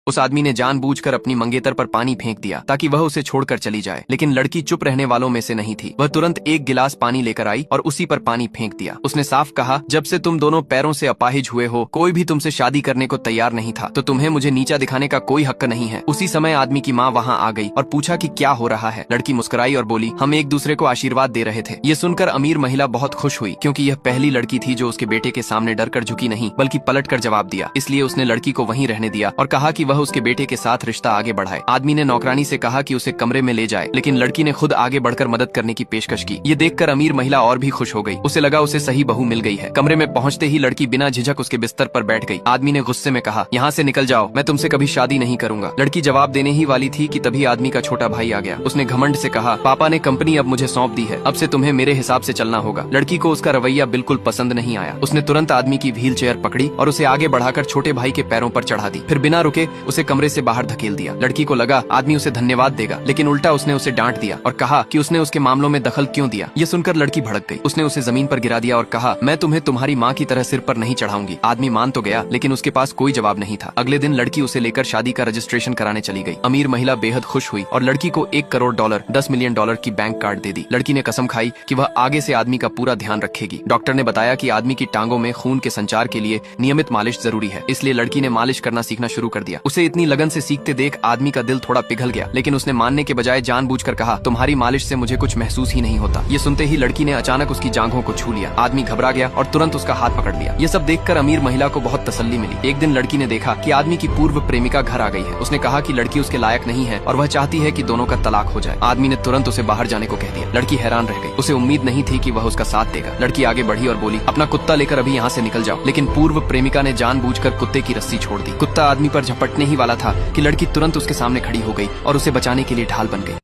उस आदमी ने जानबूझकर अपनी मंगेतर पर पानी फेंक दिया ताकि वह उसे छोड़कर चली जाए, लेकिन लड़की चुप रहने वालों में से नहीं थी। वह तुरंत एक गिलास पानी लेकर आई और उसी पर पानी फेंक दिया। उसने साफ कहा, जब से तुम दोनों पैरों से अपाहिज हुए हो, कोई भी तुमसे शादी करने को तैयार नहीं था, तो तुम्हें मुझे नीचा दिखाने का कोई हक नहीं है। उसी समय आदमी की माँ वहाँ आ गई और पूछा कि क्या हो रहा है। लड़की मुस्कुराई और बोली, हम एक दूसरे को आशीर्वाद दे रहे थे। ये सुनकर अमीर महिला बहुत खुश हुई, क्योंकि यह पहली लड़की थी जो उसके बेटे के सामने डरकर झुकी नहीं बल्कि पलटकर जवाब दिया। इसलिए उसने लड़की को वहीं रहने दिया और कहा कि वह उसके बेटे के साथ रिश्ता आगे बढ़ाए। आदमी ने नौकरानी से कहा कि उसे कमरे में ले जाए, लेकिन लड़की ने खुद आगे बढ़कर मदद करने की पेशकश की। ये देखकर अमीर महिला और भी खुश हो गई। उसे लगा उसे सही बहू मिल गई है। कमरे में पहुंचते ही लड़की बिना झिझक उसके बिस्तर पर बैठ गई। आदमी ने गुस्से में कहा, यहाँ से निकल जाओ, मैं तुमसे कभी शादी नहीं करूंगा। लड़की जवाब देने ही वाली थी कि तभी आदमी का छोटा भाई आ गया। उसने घमंड से कहा, पापा ने कंपनी अब मुझे सौंप दी है, अब से तुम्हें मेरे हिसाब से चलना होगा। लड़की को उसका रवैया बिल्कुल पसंद नहीं आया। उसने तुरंत आदमी की व्हील चेयर पकड़ी और उसे आगे बढ़ाकर छोटे भाई के पैरों पर चढ़ा दी। फिर बिना रुके उसे कमरे से बाहर धकेल दिया। लड़की को लगा आदमी उसे धन्यवाद देगा, लेकिन उल्टा उसने उसे डांट दिया और कहा कि उसने उसके मामलों में दखल क्यों दिया। ये सुनकर लड़की भड़क गई। उसने उसे जमीन पर गिरा दिया और कहा, मैं तुम्हें तुम्हारी माँ की तरह सिर पर नहीं चढ़ाऊंगी। आदमी मान तो गया, लेकिन उसके पास कोई जवाब नहीं था। अगले दिन लड़की उसे लेकर शादी का रजिस्ट्रेशन कराने चली गई। अमीर महिला बेहद खुश हुई और लड़की को $1 करोड़ $10 मिलियन की बैंक कार्ड दे दी। लड़की ने कसम खाई कि वह आगे से आदमी का पूरा ध्यान रखेगी। डॉक्टर ने बताया कि आदमी की टांगों में खून के संचार के लिए नियमित मालिश जरूरी है, इसलिए लड़की ने मालिश करना सीखना शुरू कर दिया। उसे इतनी लगन से सीखते देख आदमी का दिल थोड़ा पिघल गया, लेकिन उसने मानने के बजाय जानबूझकर कहा, तुम्हारी मालिश से मुझे कुछ महसूस ही नहीं होता। ये सुनते ही लड़की ने अचानक उसकी जांघों को छू लिया। आदमी घबरा गया और तुरंत उसका हाथ पकड़ लिया। ये सब देखकर अमीर महिला को बहुत तसल्ली मिली। एक दिन लड़की ने देखा कि आदमी की पूर्व प्रेमिका घर आ गई है। उसने कहा कि लड़की उसके लायक नहीं है और वह चाहती है कि दोनों का तलाक हो जाए। आदमी ने तुरंत उसे बाहर जाने को कह दिया। लड़की हैरान रह गई। उसे उम्मीद नहीं थी कि वह उसका साथ देगा। लड़की आगे बढ़ी और बोली, अपना कुत्ता लेकर अभी यहाँ से निकल जाओ। लेकिन पूर्व प्रेमिका ने जानबूझकर कुत्ते की रस्सी छोड़ दी। कुत्ता आदमी पर झपटने ही वाला था कि लड़की तुरंत उसके सामने खड़ी हो गई और उसे बचाने के लिए ढाल बन गई।